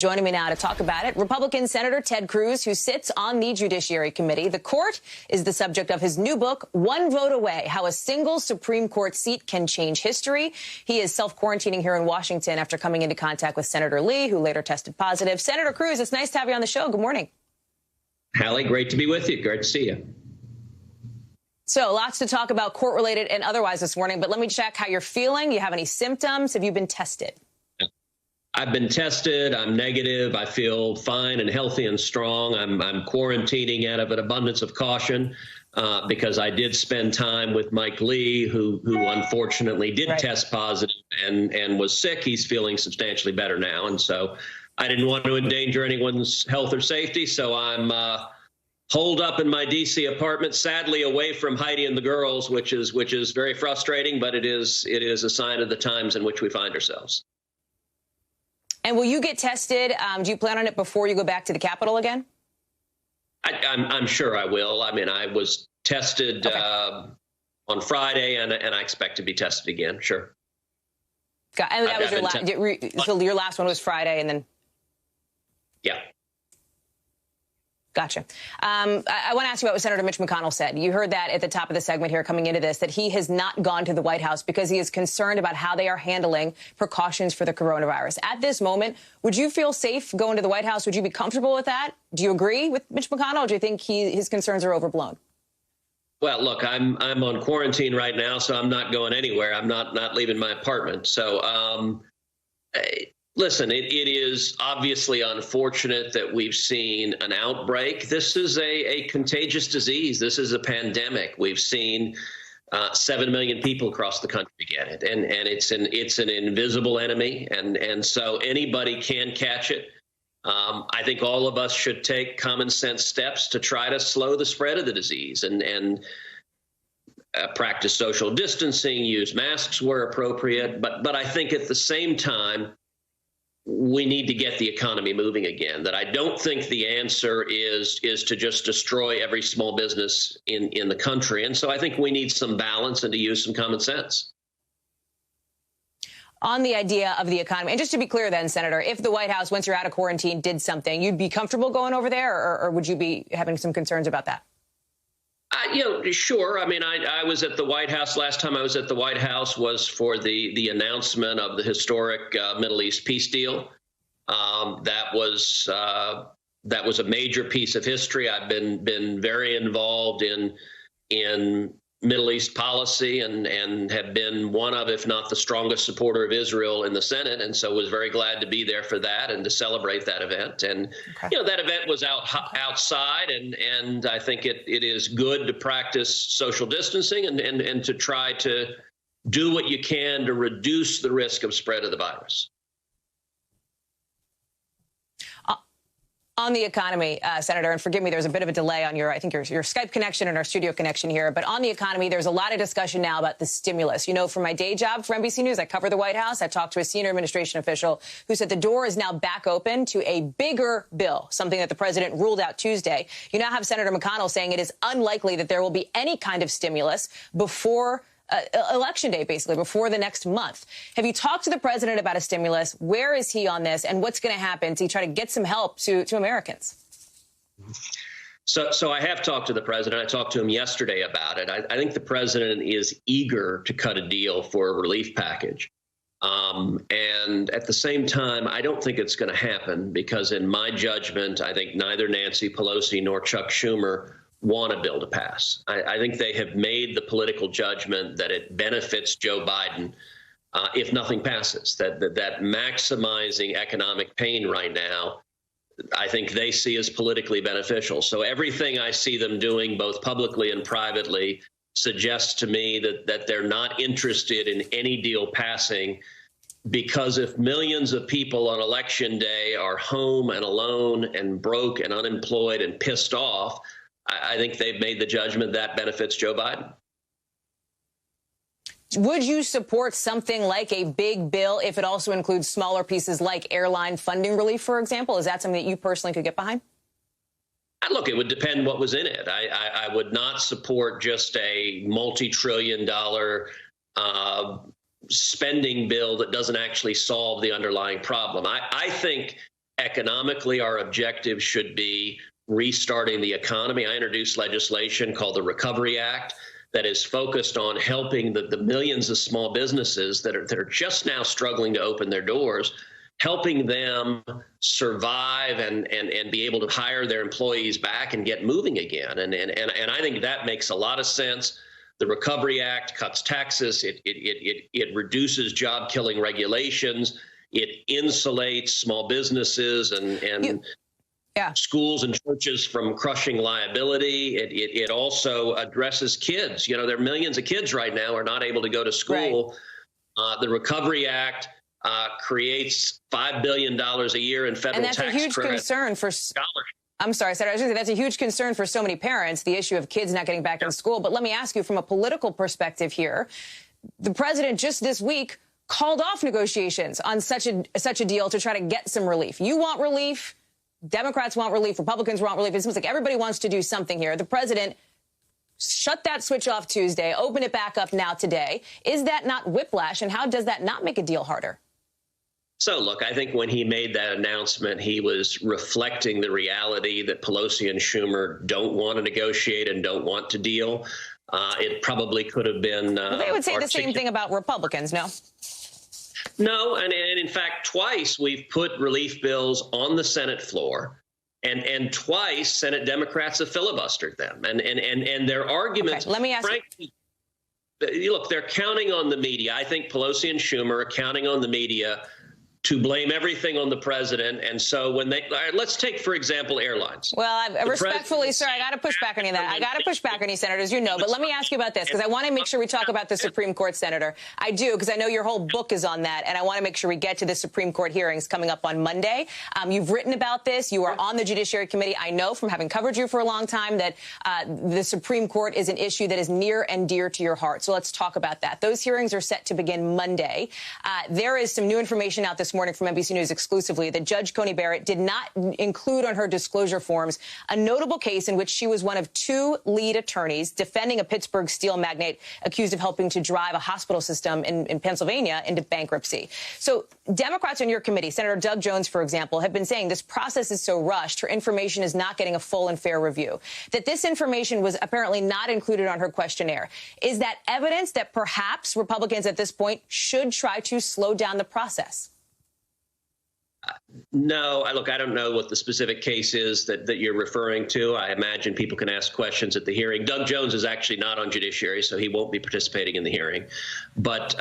Joining me now to talk about it, Republican Senator Ted Cruz, who sits on the Judiciary Committee. The court is the subject of his new book, One Vote Away, How a Single Supreme Court Seat Can Change History. He is self-quarantining here in Washington after coming into contact with Senator Lee, who later tested positive. Senator Cruz, it's nice to have you on the show. Good morning. Hallie, great to be with you. Great to see you. So lots to talk about court-related and otherwise this morning, but let me check how you're feeling. Do you have any symptoms? Have you been tested? I've been tested. I'm negative. I feel fine and healthy and strong. I'm quarantining out of an abundance of caution because I did spend time with Mike Lee, who unfortunately did test positive and was sick. He's feeling substantially better now. And so I didn't want to endanger anyone's health or safety. So I'm holed up in my D.C. apartment, sadly away from Heidi and the girls, which is very frustrating, but it is a sign of the times in which we find ourselves. And will you get tested? Do you plan on it before you go back to the Capitol again? I'm sure I will. I mean, I was tested on Friday, and I expect to be tested again. Sure. And that was your last. So your last one was Friday, and then. Yeah. Gotcha. I want to ask you about what Senator Mitch McConnell said. You heard that at the top of the segment here coming into this, that he has not gone to the White House because he is concerned about how they are handling precautions for the coronavirus. At this moment, would you feel safe going to the White House? Would you be comfortable with that? Do you agree with Mitch McConnell, or do you think his concerns are overblown? Well, look, I'm on quarantine right now, so I'm not going anywhere. I'm not leaving my apartment. So, listen, it is obviously unfortunate that we've seen an outbreak. This is a contagious disease. This is a pandemic. We've seen 7 million people across the country get it, and it's an invisible enemy, and so anybody can catch it. I think all of us should take common sense steps to try to slow the spread of the disease and practice social distancing, use masks where appropriate. But I think at the same time, we need to get the economy moving again. That I don't think the answer is to just destroy every small business in the country. And so I think we need some balance and to use some common sense. On the idea of the economy, and just to be clear then, Senator, if the White House, once you're out of quarantine, did something, you'd be comfortable going over there, or would you be having some concerns about that? Sure. I mean, I was at the White House. Last time I was at the White House was for the announcement of the historic Middle East peace deal. That was a major piece of history. I've been very involved in Middle East policy and have been one of, if not the strongest supporter of Israel in the Senate. And so was very glad to be there for that and to celebrate that event. And, that event was outside. And I think it is good to practice social distancing and to try to do what you can to reduce the risk of spread of the virus. On the economy, Senator, and forgive me, there's a bit of a delay on your Skype connection and our studio connection here. But on the economy, there's a lot of discussion now about the stimulus. You know, for my day job for NBC News, I cover the White House. I talked to a senior administration official who said the door is now back open to a bigger bill, something that the president ruled out Tuesday. You now have Senator McConnell saying it is unlikely that there will be any kind of stimulus before Election Day, basically, before the next month. Have you talked to the president about a stimulus? Where is he on this? And what's going to happen to try to get some help to Americans? So I have talked to the president. I talked to him yesterday about it. I think the president is eager to cut a deal for a relief package. And at the same time, I don't think it's going to happen because in my judgment, I think neither Nancy Pelosi nor Chuck Schumer want a bill to pass. I think they have made the political judgment that it benefits Joe Biden if nothing passes, that maximizing economic pain right now, I think they see as politically beneficial. So everything I see them doing, both publicly and privately, suggests to me that they're not interested in any deal passing, because if millions of people on Election Day are home and alone and broke and unemployed and pissed off, I think they've made the judgment that benefits Joe Biden. Would you support something like a big bill if it also includes smaller pieces like airline funding relief, for example? Is that something that you personally could get behind? Look, it would depend what was in it. I would not support just a multi-trillion-dollar spending bill that doesn't actually solve the underlying problem. I think economically, our objective should be restarting the economy. I introduced legislation called the Recovery Act that is focused on helping the millions of small businesses that are just now struggling to open their doors, helping them survive and be able to hire their employees back and get moving again. And I think that makes a lot of sense. The Recovery Act cuts taxes. It reduces job-killing regulations. It insulates small businesses and schools and churches from crushing liability. It also addresses kids. You know, there are millions of kids right now who are not able to go to school. Right. The Recovery Act creates $5 billion a year in federal tax credit. And that's a huge concern for I'm sorry, Senator. That's a huge concern for so many parents, the issue of kids not getting back in school. But let me ask you from a political perspective here. The president just this week called off negotiations on such a deal to try to get some relief. You want relief. Democrats want relief. Republicans want relief. It seems like everybody wants to do something here. The president shut that switch off Tuesday, open it back up now today. Is that not whiplash? And how does that not make a deal harder? So, look, I think when he made that announcement, he was reflecting the reality that Pelosi and Schumer don't want to negotiate and don't want to deal. It probably could have been. Well, they would say the same thing about Republicans, no? No, and in fact, twice we've put relief bills on the Senate floor, and twice Senate Democrats have filibustered them, and their arguments. Okay, let me ask frankly, look, they're counting on the media. I think Pelosi and Schumer are counting on the media to blame everything on the president. And so when they, all right, let's take, for example, airlines. Well, I respectfully, sir, I got to push back on you that. I got to push back on you, senators, you know. But let me ask you about this, because I want to make sure we talk about the Supreme Court, Senator. I do, because I know your whole book is on that. And I want to make sure we get to the Supreme Court hearings coming up on Monday. You've written about this. You are on the Judiciary Committee. I know from having covered you for a long time that the Supreme Court is an issue that is near and dear to your heart. So let's talk about that. Those hearings are set to begin Monday. There is some new information out this morning from NBC News exclusively that Judge Coney Barrett did not include on her disclosure forms a notable case in which she was one of two lead attorneys defending a Pittsburgh steel magnate accused of helping to drive a hospital system in Pennsylvania into bankruptcy. So Democrats on your committee, Senator Doug Jones, for example, have been saying this process is so rushed, her information is not getting a full and fair review, that this information was apparently not included on her questionnaire. Is that evidence that perhaps Republicans at this point should try to slow down the process? No, look, I don't know what the specific case is that you're referring to. I imagine people can ask questions at the hearing. Doug Jones is actually not on Judiciary, so he won't be participating in the hearing. But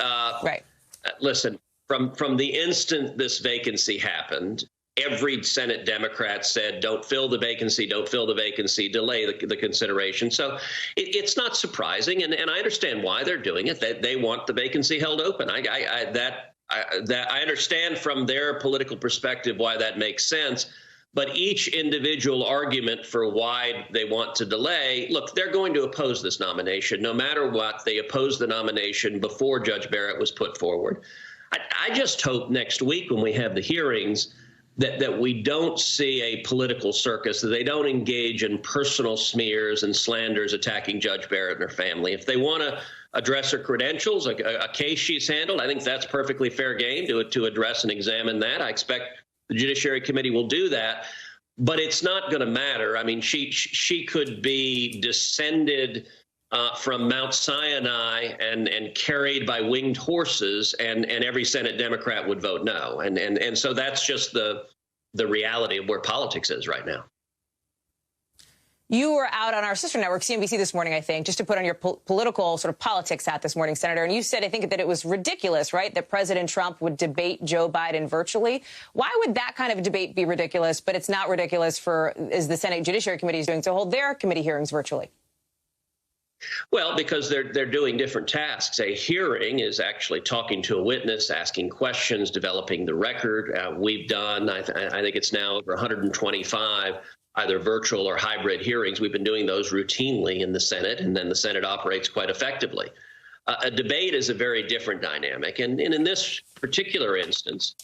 listen, from the instant this vacancy happened, every Senate Democrat said, don't fill the vacancy, don't fill the vacancy, delay the consideration. So it's not surprising, and I understand why they're doing it. They want the vacancy held open. I understand from their political perspective why that makes sense, but each individual argument for why they want to delay, look, they're going to oppose this nomination. No matter what, they opposed the nomination before Judge Barrett was put forward. I just hope next week when we have the hearings that we don't see a political circus, that they don't engage in personal smears and slanders attacking Judge Barrett and her family. If they want to address her credentials, a case she's handled, I think that's perfectly fair game to address and examine that. I expect the Judiciary Committee will do that, but it's not going to matter. I mean, she could be descended from Mount Sinai and carried by winged horses, and every Senate Democrat would vote no. And so that's just the reality of where politics is right now. You were out on our sister network, CNBC, this morning, I think, just to put on your political sort of politics hat this morning, Senator. And you said, I think, that it was ridiculous, right, that President Trump would debate Joe Biden virtually. Why would that kind of debate be ridiculous, but it's not ridiculous as the Senate Judiciary Committee is doing, to hold their committee hearings virtually? Well, because they're doing different tasks. A hearing is actually talking to a witness, asking questions, developing the record. We've done, I think it's now over 125 either virtual or hybrid hearings. We've been doing those routinely in the Senate, and then the Senate operates quite effectively. A debate is a very different dynamic. And in this particular instance,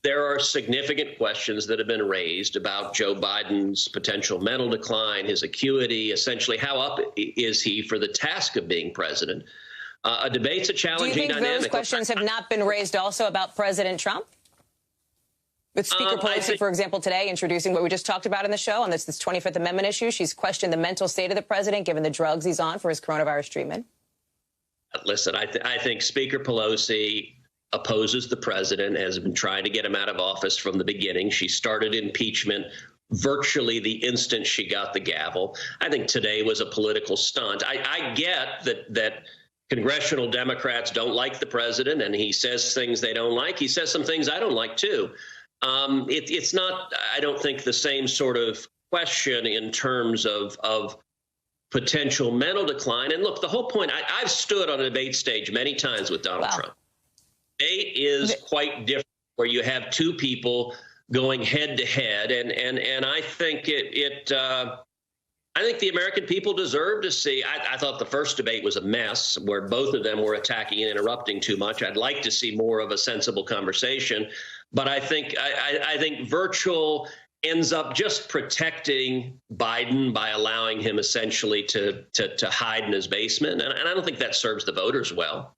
there are significant questions that have been raised about Joe Biden's potential mental decline, his acuity, essentially how up is he for the task of being president. A debate's a challenging dynamic. Do you think those questions have not been raised also about President Trump? With Speaker Pelosi, for example, today introducing what we just talked about in the show on this 25th Amendment issue, she's questioned the mental state of the president given the drugs he's on for his coronavirus treatment. Listen, I think Speaker Pelosi opposes the president, has been trying to get him out of office from the beginning. She started impeachment virtually the instant she got the gavel. I think today was a political stunt. I get that congressional Democrats don't like the president, and he says things they don't like. He says some things I don't like, too. It's not, I don't think, the same sort of question in terms of potential mental decline. And look, the whole point, I've stood on a debate stage many times with Donald Trump. Debate is quite different, where you have two people going head to head. And I think I think the American people deserve to see. I thought the first debate was a mess, where both of them were attacking and interrupting too much. I'd like to see more of a sensible conversation. But I think virtual ends up just protecting Biden by allowing him essentially to hide in his basement. And I don't think that serves the voters well.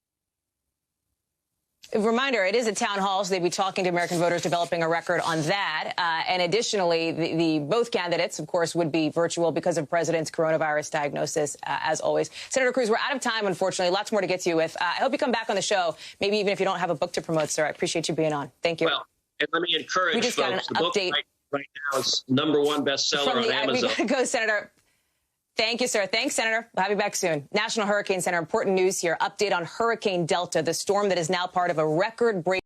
A reminder, it is a town hall, so they'd be talking to American voters, developing a record on that. And additionally, both candidates, of course, would be virtual because of president's coronavirus diagnosis, as always. Senator Cruz, we're out of time, unfortunately. Lots more to get to you with. I hope you come back on the show, maybe even if you don't have a book to promote, sir. I appreciate you being on. Thank you. Well, and let me encourage we just folks. Got an update. The book right now is #1 bestseller on Amazon. We got to go, Senator. Thank you, sir. Thanks, Senator. We'll have you back soon. National Hurricane Center, important news here. Update on Hurricane Delta, the storm that is now part of a record-breaking